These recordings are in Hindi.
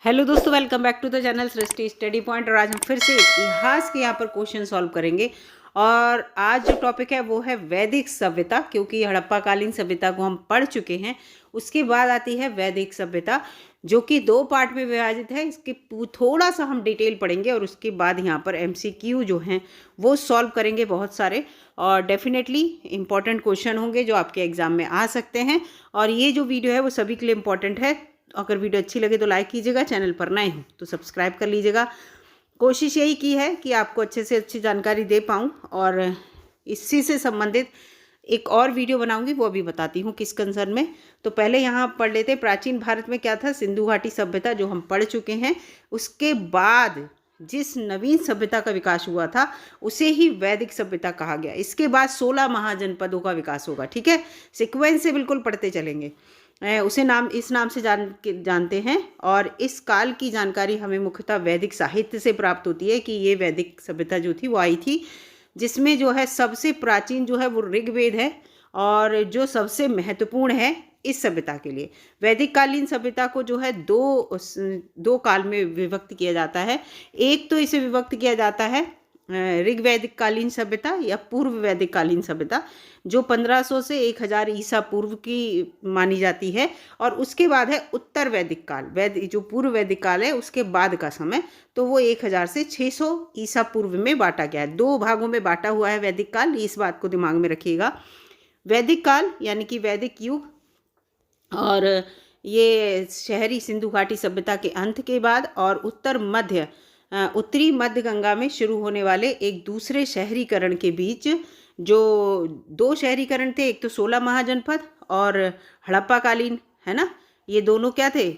हेलो दोस्तों, welcome back to the channel Srishti study point. और आज हम फिर से इतिहास के यहाँ पर क्वेश्चन सॉल्व करेंगे। और आज जो टॉपिक है वो है वैदिक सभ्यता, क्योंकि हड़प्पाकालीन सभ्यता को हम पढ़ चुके हैं। उसके बाद आती है वैदिक सभ्यता, जो कि दो पार्ट में विभाजित है। इसके थोड़ा सा हम डिटेल पढ़ेंगे और उसके बाद यहाँ पर एमसीक्यू जो हैं वो सॉल्व करेंगे बहुत सारे, और डेफिनेटली इंपॉर्टेंट क्वेश्चन होंगे जो आपके एग्जाम में आ सकते हैं। और ये जो वीडियो है वो सभी के लिए इम्पॉर्टेंट है। अगर वीडियो अच्छी लगे तो लाइक कीजिएगा, चैनल पर नए हो तो सब्सक्राइब कर लीजिएगा। कोशिश यही की है कि आपको अच्छे से अच्छी जानकारी दे पाऊँ, और इसी से संबंधित एक और वीडियो बनाऊंगी, वो अभी बताती हूँ किस कंसर्न में। तो पहले यहाँ पढ़ लेते हैं प्राचीन भारत में क्या था। सिंधु घाटी सभ्यता जो हम पढ़ चुके हैं। उसके बाद जिस नवीन सभ्यता का विकास हुआ था उसे ही वैदिक सभ्यता कहा गया। इसके बाद 16 महाजनपदों का विकास होगा। ठीक है, सीक्वेंस से बिल्कुल पढ़ते चलेंगे। उसे इस नाम से जानते हैं। और इस काल की जानकारी हमें मुख्यतः वैदिक साहित्य से प्राप्त होती है कि ये वैदिक सभ्यता जो थी वो आई थी, जिसमें जो है सबसे प्राचीन जो है वो ऋग्वेद है, और जो सबसे महत्वपूर्ण है इस सभ्यता के लिए। वैदिक कालीन सभ्यता को जो है दो काल में विभक्त किया जाता है। एक तो इसे विभक्त किया जाता है ऋग्वैदिक कालीन सभ्यता या पूर्व वैदिक कालीन सभ्यता, जो 1500 से 1000 ईसा पूर्व की मानी जाती है। और उसके बाद है उत्तर वैदिक काल, जो पूर्व वैदिक काल है उसके बाद का समय, तो वो 1000 से 600 ईसा पूर्व में बांटा गया है। दो भागों में बांटा हुआ है वैदिक काल, इस बात को दिमाग में रखिएगा। वैदिक काल यानी कि वैदिक युग, और ये शहरी सिंधु घाटी सभ्यता के अंत के बाद और उत्तरी मध्य गंगा में शुरू होने वाले एक दूसरे शहरीकरण के बीच, जो दो शहरीकरण थे, एक तो 16 महाजनपद और हड़प्पाकालीन, है ना, ये दोनों क्या थे,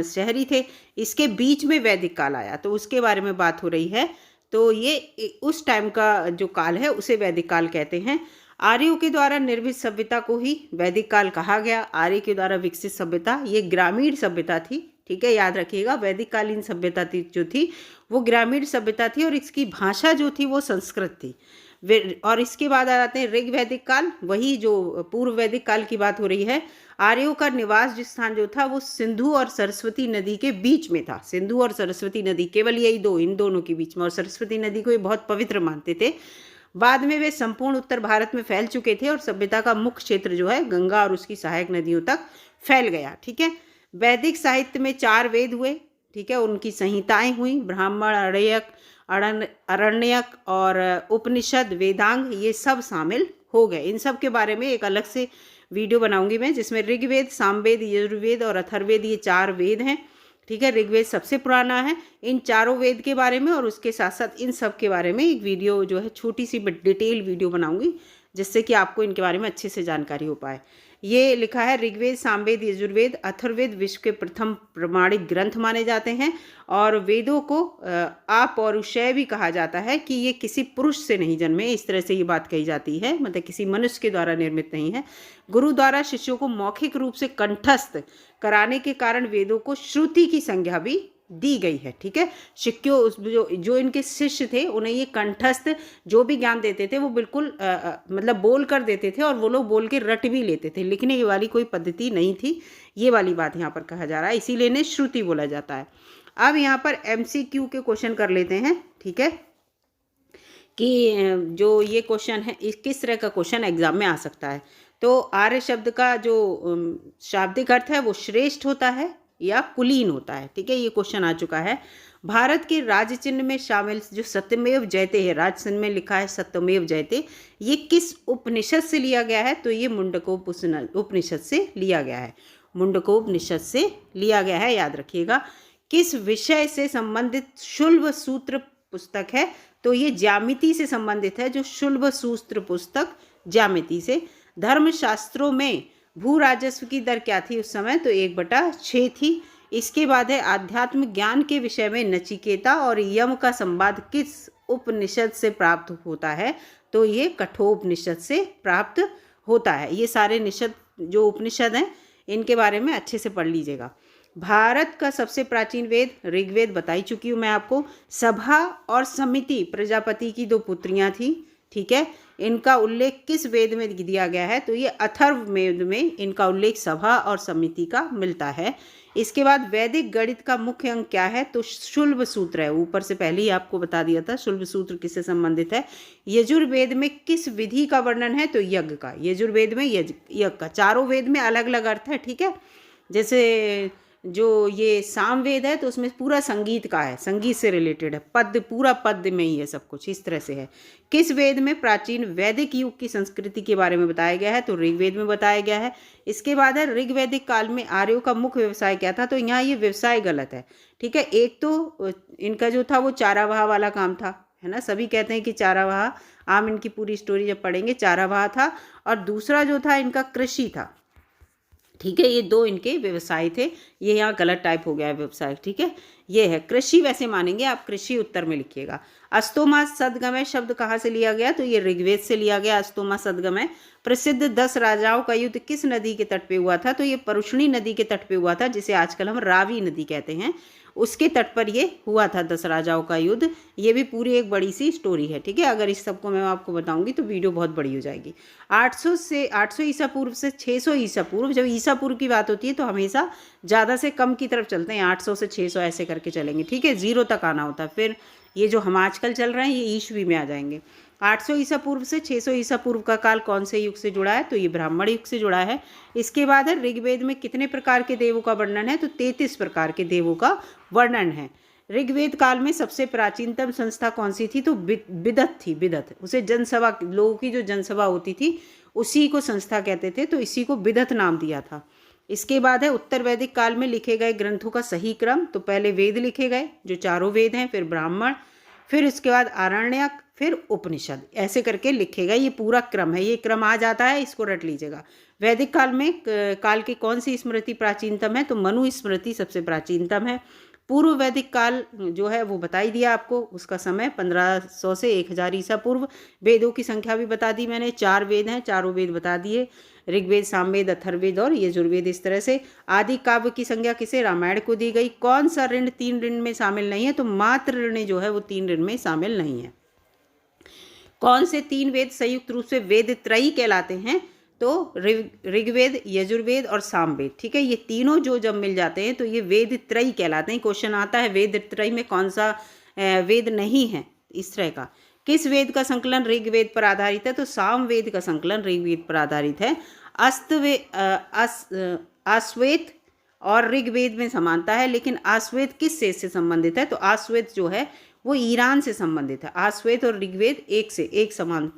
शहरी थे। इसके बीच में वैदिक काल आया, तो उसके बारे में बात हो रही है। तो ये उस टाइम का जो काल है उसे वैदिक काल कहते हैं। आर्यों के द्वारा निर्मित सभ्यता को ही वैदिक काल कहा गया। आर्य के द्वारा विकसित सभ्यता ये ग्रामीण सभ्यता थी। ठीक है, याद रखिएगा, वैदिक कालीन सभ्यता जो थी वो ग्रामीण सभ्यता थी, और इसकी भाषा जो थी वो संस्कृत थी। और इसके बाद आ जाते हैं ऋग वैदिक काल, वही जो पूर्व वैदिक काल की बात हो रही है। आर्यों का निवास स्थान जो था वो सिंधु और सरस्वती नदी के बीच में था। सिंधु और सरस्वती नदी, केवल यही इन दोनों के बीच में, और सरस्वती नदी को ये बहुत पवित्र मानते थे। बाद में वे संपूर्ण उत्तर भारत में फैल चुके थे, और सभ्यता का मुख्य क्षेत्र जो है गंगा और उसकी सहायक नदियों तक फैल गया। ठीक है, वैदिक साहित्य में 4 वेद हुए। ठीक है, उनकी संहिताएं हुई, ब्राह्मण, अरण्यक और उपनिषद, वेदांग, ये सब शामिल हो गए। इन सब के बारे में एक अलग से वीडियो बनाऊंगी मैं, जिसमें ऋग्वेद, सामवेद, यजुर्वेद और अथर्ववेद, ये 4 वेद हैं। ठीक है, ऋग्वेद सबसे पुराना है। इन चारों वेद के बारे में और उसके साथ साथ इन सब के बारे में एक वीडियो जो है, छोटी सी बट डिटेल वीडियो बनाऊंगी, जिससे कि आपको इनके बारे में अच्छे से जानकारी हो पाए। ये लिखा है ऋग्वेद, सामवेद, यजुर्वेद, अथर्ववेद विश्व के प्रथम प्रमाणिक ग्रंथ माने जाते हैं। और वेदों को अपौरुषेय भी कहा जाता है, कि ये किसी पुरुष से नहीं जन्मे, इस तरह से ये बात कही जाती है, मतलब किसी मनुष्य के द्वारा निर्मित नहीं है। गुरु द्वारा शिष्यों को मौखिक रूप से कंठस्थ कराने के कारण वेदों को श्रुति की संज्ञा भी दी गई है। ठीक है, शिष्यों जो इनके शिष्य थे उन्हें ये कंठस्थ जो भी ज्ञान देते थे वो बिल्कुल मतलब बोल कर देते थे, और वो लोग बोल के रट भी लेते थे। लिखने वाली कोई पद्धति नहीं थी, ये वाली बात यहाँ पर कहा जा रहा है, इसीलिए इन्हें श्रुति बोला जाता है। अब यहाँ पर एमसीक्यू के क्वेश्चन कर लेते हैं। ठीक है, कि जो ये क्वेश्चन है किस तरह का क्वेश्चन एग्जाम में आ सकता है। तो आर्य शब्द का जो शाब्दिक अर्थ है वो श्रेष्ठ होता है या कुलीन होता है। ठीक है, ये क्वेश्चन आ चुका है। भारत के राज्य चिन्ह में शामिल जो सत्यमेव जयते है, राज्य चिन्ह में लिखा है सत्यमेव जयते, ये किस उपनिषद से लिया गया है। तो ये मुंडकोपनिषद से लिया गया है। मुंडकोपनिषद से लिया गया है, याद रखिएगा। किस विषय से संबंधित शुल्ब सूत्र पुस्तक है। तो ये ज्यामिति से संबंधित है, जो शुल्ब सूत्र पुस्तक ज्यामिति से। धर्मशास्त्रों में भू राजस्व की दर क्या थी उस समय। तो 1/6 थी। इसके बाद है आध्यात्म ज्ञान के विषय में नचिकेता और यम का संवाद किस उपनिषद से प्राप्त होता है। तो ये कठोपनिषद से प्राप्त होता है। ये सारे निषद जो उपनिषद हैं इनके बारे में अच्छे से पढ़ लीजिएगा। भारत का सबसे प्राचीन वेद ऋग्वेद बताई चुकी हूँ मैं आपको। सभा और समिति प्रजापति की 2 पुत्रियाँ थी। ठीक है, इनका उल्लेख किस वेद में दिया गया है। तो ये अथर्ववेद में इनका उल्लेख सभा और समिति का मिलता है। इसके बाद वैदिक गणित का मुख्य अंग क्या है, तो शुल्ब सूत्र है। ऊपर से पहले ही आपको बता दिया था शुल्ब सूत्र किससे संबंधित है। यजुर्वेद में किस विधि का वर्णन है, तो यज्ञ का। यजुर्वेद में यज्ञ का। चारों वेद में अलग अलग अर्थ है, ठीक है। जैसे जो ये सामवेद है तो उसमें पूरा संगीत का है, संगीत से रिलेटेड है, पद पूरा पद में ही है, सब कुछ इस तरह से है। किस वेद में प्राचीन वैदिक युग की संस्कृति के बारे में बताया गया है, तो ऋग्वेद में बताया गया है। इसके बाद है ऋग्वैदिक काल में आर्यों का मुख्य व्यवसाय क्या था, तो यहाँ ये व्यवसाय गलत है, ठीक है। एक तो इनका जो था वो चारावाह वाला काम था, है ना, सभी कहते हैं कि चारावाह, आम इनकी पूरी स्टोरी जब पढ़ेंगे चारावाह था, और दूसरा जो था इनका कृषि था, ठीक है। ये दो इनके व्यवसाय थे, ये यहाँ गलत टाइप हो गया है व्यवसाय, ठीक है। ये है कृषि, वैसे मानेंगे आप, कृषि उत्तर में लिखिएगा। अस्तोमा सदगमय शब्द कहाँ से लिया गया, तो ये ऋग्वेद से लिया गया। अस्तोमा सदगमय। प्रसिद्ध 10 राजाओं का युद्ध किस नदी के तट पे हुआ था, तो ये परुष्णी नदी के तट पे हुआ था, जिसे आजकल हम रावी नदी कहते हैं, उसके तट पर ये हुआ था 10 राजाओं का युद्ध। ये भी पूरी एक बड़ी सी स्टोरी है, ठीक है। अगर इस सबको मैं आपको बताऊंगी तो वीडियो बहुत बड़ी हो जाएगी। 800 ईसा पूर्व से 600 ईसा पूर्व, जब ईसा पूर्व की बात होती है तो हमेशा ज़्यादा से कम की तरफ चलते हैं, 800 से 600 ऐसे करके चलेंगे, ठीक है। 0 तक आना होता है, फिर ये जो हम आजकल चल रहे हैं ये ईस्वी में आ जाएंगे। 800 ईसा पूर्व से 600 ईसा पूर्व का काल कौन से युग से जुड़ा है, तो ये ब्राह्मण युग से जुड़ा है। इसके बाद है ऋग्वेद में कितने प्रकार के देवों का वर्णन है, तो 33 प्रकार के देवों का वर्णन है। ऋग्वेद काल में सबसे प्राचीनतम संस्था कौन सी थी, तो बिदत थी। बिदत, उसे जनसभा, लोगों की जो जनसभा होती थी उसी को संस्था कहते थे, तो इसी को बिदत नाम दिया था। इसके बाद है उत्तर वैदिक काल में लिखे गए ग्रंथों का सही क्रम, तो पहले वेद लिखे गए जो चारों वेद हैं, फिर ब्राह्मण, फिर इसके बाद आरण्यक, फिर उपनिषद, ऐसे करके लिखेगा। ये पूरा क्रम है, ये क्रम आ जाता है, इसको रट लीजिएगा। वैदिक काल में काल की कौन सी स्मृति प्राचीनतम है, तो मनु स्मृति सबसे प्राचीनतम है। पूर्व वैदिक काल जो है वो बता ही दिया आपको, उसका समय 1500 से 1000 ईसा पूर्व। वेदों की संख्या भी बता दी मैंने, 4 वेद हैं, चारों वेद बता दिए, ऋग्वेद, सामवेद, अथर्ववेद और यजुर्वेद। इस तरह से आदि काव्य की संज्ञा किसे, रामायण को दी गई। कौन सा ऋण 3 ऋण में शामिल नहीं है, तो मात्र ऋण जो है वो 3 ऋण में शामिल नहीं है। कौन से 3 वेद संयुक्त रूप से वेद त्रयी कहलाते हैं, तो ऋग्वेद, यजुर्वेद और सामवेद, ठीक है। ये तीनों जो जब मिल जाते हैं तो ये वेद त्रयी कहलाते हैं। क्वेश्चन आता है वेद त्रयी में कौन सा वेद नहीं है, इस तरह का। किस वेद का संकलन ऋग्वेद पर आधारित है, तो सामवेद का संकलन ऋग्वेद पर आधारित है। आश्वेत और ऋग्वेद में समानता है, लेकिन आश्वेत किस सेज से संबंधित है, तो आश्वेत जो है वो ईरान से संबंधित है। आश्वेत और ऋग्वेद एक से एक समान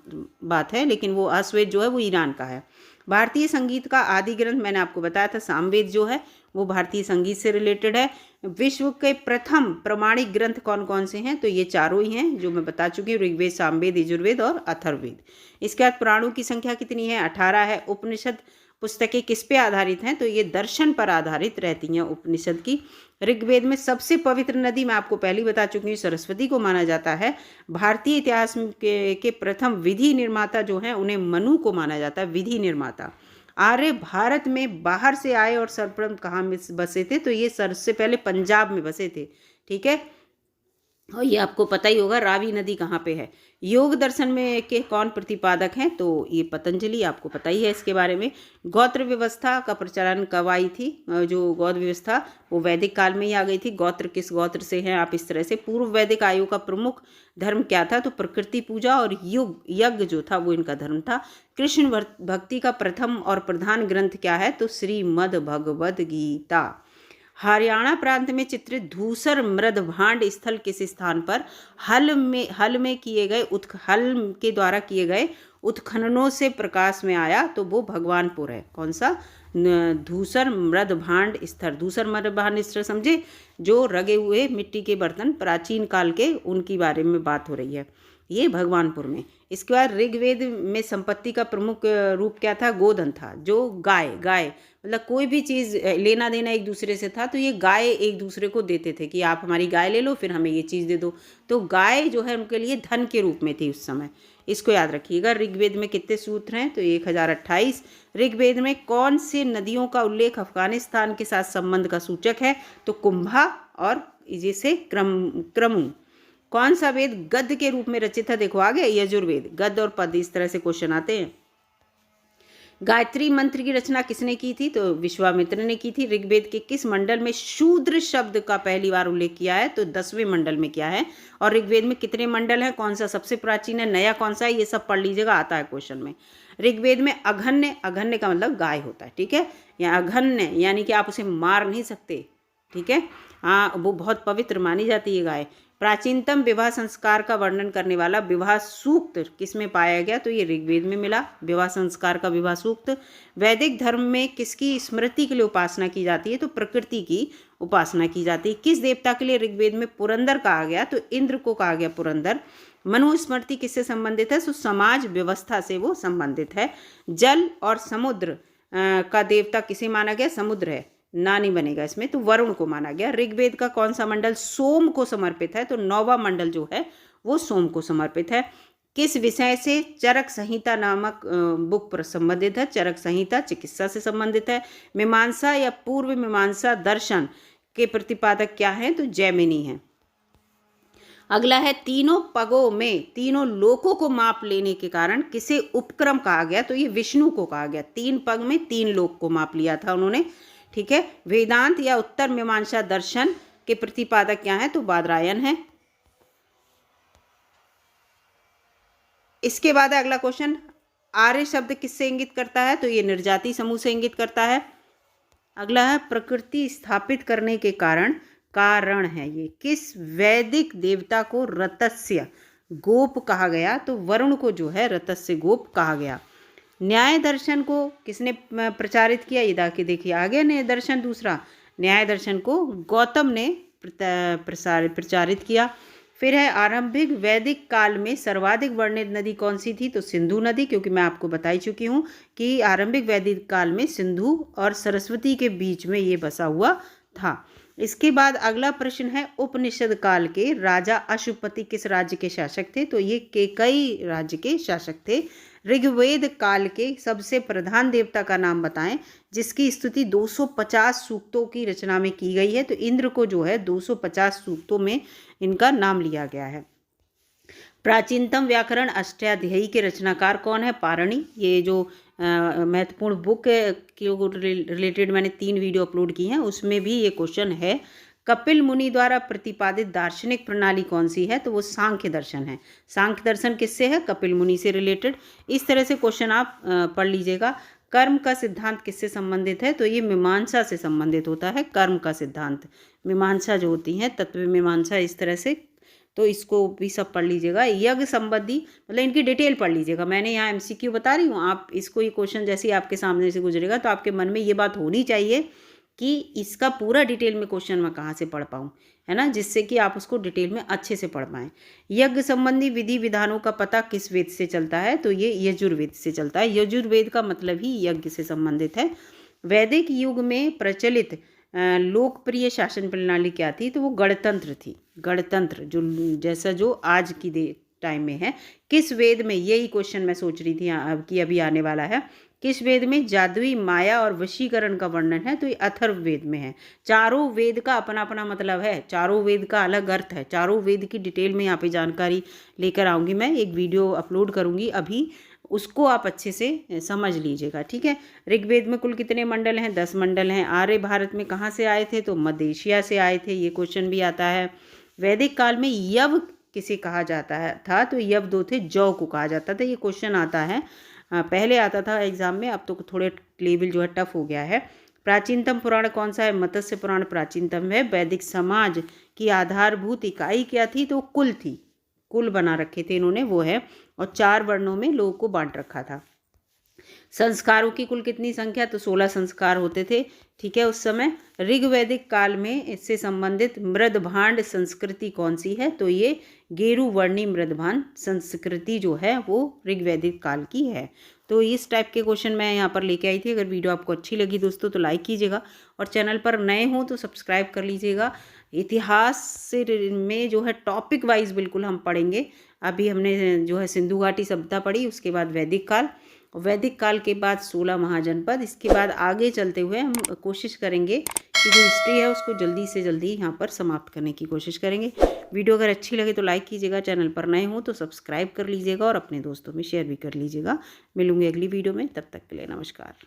बात है, लेकिन वो आश्वेत जो है वो ईरान का है। भारतीय संगीत का आदि ग्रंथ मैंने आपको बताया था, सामवेद जो है वो भारतीय संगीत से रिलेटेड है। विश्व के प्रथम प्रमाणिक ग्रंथ कौन कौन से हैं, तो ये चारों ही हैं जो मैं बता चुकी हूँ, ऋग्वेद, सामवेद, यजुर्वेद और अथर्ववेद। इसके बाद पुराणों की संख्या कितनी है, 18 है। उपनिषद पुस्तकें किस पे आधारित हैं, तो ये दर्शन पर आधारित रहती हैं उपनिषद की। ऋग्वेद में सबसे पवित्र नदी मैं आपको पहले ही बता चुकी हूँ, सरस्वती को माना जाता है। भारतीय इतिहास के प्रथम विधि निर्माता जो हैं उन्हें मनु को माना जाता है, विधि निर्माता। आर्य भारत में बाहर से आए और सर्वप्रथम कहाँ में बसे थे, तो ये सबसे पहले पंजाब में बसे थे, ठीक है। और ये आपको पता ही होगा रावी नदी कहाँ पे है। योग दर्शन में के कौन प्रतिपादक हैं, तो ये पतंजलि, आपको पता ही है इसके बारे में। गोत्र व्यवस्था का प्रचलन कब आई थी, जो गौड़ व्यवस्था वो वैदिक काल में ही आ गई थी। गोत्र किस गोत्र से हैं आप, इस तरह से। पूर्व वैदिक आयु का प्रमुख धर्म क्या था, तो प्रकृति पूजा और यज्ञ जो था वो इनका धर्म था। कृष्ण भक्ति का प्रथम और प्रधान ग्रंथ क्या है, तो श्रीमद् भगवद गीता। हरियाणा प्रांत में चित्रित धूसर मृद भांड स्थल किस स्थान पर हल में किए गए हल के द्वारा किए गए उत्खननों से प्रकाश में आया, तो वो भगवानपुर है। कौन सा, धूसर मृद भांड स्थल। धूसर मृद भांड स्थल समझे, जो रगे हुए मिट्टी के बर्तन प्राचीन काल के, उनकी बारे में बात हो रही है, ये भगवानपुर में। इसके बाद ऋग्वेद में संपत्ति का प्रमुख रूप क्या था, गोधन था, जो गाय मतलब कोई भी चीज़ लेना देना एक दूसरे से था, तो ये गाय एक दूसरे को देते थे कि आप हमारी गाय ले लो, फिर हमें ये चीज़ दे दो। तो गाय जो है उनके लिए धन के रूप में थी उस समय, इसको याद रखिएगा। ऋग्वेद में कितने सूत्र हैं, तो 1028। ऋग्वेद में कौन सी नदियों का उल्लेख अफगानिस्तान के साथ संबंध का सूचक है, तो कुंभा और जैसे क्रमु। कौन सा वेद गद्य के रूप में रचित है, देखो आगे, यजुर्वेद। गद्य और पद्य, इस तरह से क्वेश्चन आते हैं। गायत्री मंत्र की रचना किसने की थी? तो विश्वामित्र ने की थी। ऋग्वेद के किस मंडल में शूद्र शब्द का पहली बार उल्लेख किया है? तो 10वें मंडल में किया है। और ऋग्वेद में कितने मंडल हैं? कौन सा सबसे प्राचीन है, नया कौन सा है? ये सब पढ़ लीजिएगा, आता है क्वेश्चन में। ऋग्वेद में अघन्य, अघन्य का मतलब गाय होता है, ठीक है। या अघन्य यानी कि आप उसे मार नहीं सकते, ठीक है। हाँ, वो बहुत पवित्र मानी जाती है गाय। प्राचीनतम विवाह संस्कार का वर्णन करने वाला विवाह सूक्त किसमें पाया गया? तो ये ऋग्वेद में मिला, विवाह संस्कार का विवाह सूक्त। वैदिक धर्म में किसकी स्मृति के लिए उपासना की जाती है? तो प्रकृति की उपासना की जाती है। किस देवता के लिए ऋग्वेद में पुरंदर कहा गया? तो इंद्र को कहा गया पुरंदर। मनुस्मृति किससे संबंधित है? तो समाज व्यवस्था से वो संबंधित है। जल और समुद्र का देवता किसे माना गया? समुद्र है, ना नहीं बनेगा इसमें, तो वरुण को माना गया। ऋग्वेद का कौन सा मंडल सोम को समर्पित है? तो 9वां मंडल जो है वो सोम को समर्पित है। किस विषय से चरक संहिता नामक बुक पर संबंधित है? चरक संहिता चिकित्सा से संबंधित है। मीमांसा या पूर्व मीमांसा दर्शन के प्रतिपादक क्या है? तो जैमिनी है। अगला है तीनों पगों में तीनों लोकों को माप लेने के कारण किसे उपक्रम कहा गया? तो ये विष्णु को कहा गया। 3 पग में 3 लोक को माप लिया था उन्होंने, ठीक है। वेदांत या उत्तर मीमांसा दर्शन के प्रतिपादक क्या है? तो बादरायण है। इसके बाद अगला क्वेश्चन, आर्य शब्द किससे इंगित करता है? तो ये निर्जाति समूह से इंगित करता है। अगला है प्रकृति स्थापित करने के कारण है ये। किस वैदिक देवता को रतस्य गोप कहा गया? तो वरुण को जो है रतस्य गोप कहा गया। न्याय दर्शन को किसने प्रचारित किया? ये देखिए आगे न्याय दर्शन दूसरा, न्याय दर्शन को गौतम ने प्रचारित किया। फिर है आरंभिक वैदिक काल में सर्वाधिक वर्णित नदी कौन सी थी? तो सिंधु नदी, क्योंकि मैं आपको बता ही चुकी हूँ कि आरंभिक वैदिक काल में सिंधु और सरस्वती के बीच में ये बसा हुआ था। इसके बाद अगला प्रश्न है, उपनिषद काल के राजा अशुपति किस राज्य के शासक थे? तो ये केकई राज्य के शासक थे। ऋग्वेद काल के सबसे प्रधान देवता का नाम बताएं जिसकी स्तुति 250 सूक्तों की रचना में की गई है। तो इंद्र को जो है 250 सूक्तों में इनका नाम लिया गया है। प्राचीनतम व्याकरण अष्टाध्यायी के रचनाकार कौन है? पारणी। ये जो महत्वपूर्ण बुक के रिलेटेड मैंने 3 वीडियो अपलोड की हैं, उसमें भी ये क्वेश्चन है। कपिल मुनि द्वारा प्रतिपादित दार्शनिक प्रणाली कौन सी है? तो वो सांख्य दर्शन है। सांख्य दर्शन किससे है? कपिल मुनि से रिलेटेड। इस तरह से क्वेश्चन आप पढ़ लीजिएगा। कर्म का सिद्धांत किससे संबंधित है? तो ये मीमांसा से संबंधित होता है। कर्म का सिद्धांत, मीमांसा जो होती है, तत्व मीमांसा, इस तरह से, तो इसको भी सब पढ़ लीजिएगा। यज्ञ संबंधी मतलब इनकी डिटेल पढ़ लीजिएगा। मैंने यहाँ MCQ बता रही हूँ, आप इसको, ये क्वेश्चन जैसे ही आपके सामने से गुजरेगा तो आपके मन में ये बात होनी चाहिए कि इसका पूरा डिटेल में क्वेश्चन मैं कहाँ से पढ़ पाऊँ, है ना, जिससे कि आप उसको डिटेल में अच्छे से पढ़ पाएँ। यज्ञ संबंधी विधि विधानों का पता किस वेद से चलता है? तो ये यजुर्वेद से चलता है। यजुर्वेद का मतलब ही यज्ञ से संबंधित है। वैदिक युग में प्रचलित लोकप्रिय शासन प्रणाली क्या थी? तो वो गणतंत्र थी। गणतंत्र जो जैसा जो आज की टाइम में है। किस वेद में, यही क्वेश्चन मैं सोच रही थी कि अभी आने वाला है, किस वेद में जादुई माया और वशीकरण का वर्णन है? तो ये अथर्व वेद में है। चारों वेद का अपना अपना मतलब है, चारों वेद का अलग अर्थ है। चारों वेद की डिटेल में यहाँ पे जानकारी लेकर आऊँगी मैं, एक वीडियो अपलोड करूँगी अभी, उसको आप अच्छे से समझ लीजिएगा, ठीक है। ऋग्वेद में कुल कितने मंडल हैं? 10 मंडल हैं। आर्य भारत में कहाँ से आए थे? तो मध्य एशिया से आए थे, ये क्वेश्चन भी आता है। वैदिक काल में यव किसे कहा जाता है था? तो यव 2 थे, जौ को कहा जाता था। ये क्वेश्चन आता है, पहले आता था एग्जाम में, अब तो थोड़े लेवल जो है टफ हो गया है। प्राचीनतम पुराण कौन सा है? मत्स्य पुराण प्राचीनतम है। वैदिक समाज की आधारभूत इकाई क्या थी? तो कुल थी, कुल बना रखे थे इन्होंने, वो है, और 4 वर्णों में लोगों को बांट रखा था। संस्कारों की कुल कितनी संख्या? तो 16 संस्कार होते थे, ठीक है, उस समय। ऋग्वैदिक काल में इससे संबंधित मृदभांड संस्कृति कौन सी है? तो ये गेरुवर्णी मृदभांड संस्कृति जो है वो ऋग्वैदिक काल की है। तो इस टाइप के क्वेश्चन मैं यहाँ पर लेके आई थी। अगर वीडियो आपको अच्छी लगी दोस्तों तो लाइक कीजिएगा, और चैनल पर नए हो तो सब्सक्राइब कर लीजिएगा। इतिहास से में जो है टॉपिक वाइज बिल्कुल हम पढ़ेंगे। अभी हमने जो है सिंधु घाटी सभ्यता पढ़ी, उसके बाद वैदिक काल, वैदिक काल के बाद 16 महाजनपद। इसके बाद आगे चलते हुए हम कोशिश करेंगे कि जो हिस्ट्री है उसको जल्दी से जल्दी यहाँ पर समाप्त करने की कोशिश करेंगे। वीडियो अगर अच्छी लगे तो लाइक कीजिएगा, चैनल पर नए हो तो सब्सक्राइब कर लीजिएगा और अपने दोस्तों में शेयर भी कर लीजिएगा। मिलूंगी अगली वीडियो में, तब तक के लिए नमस्कार।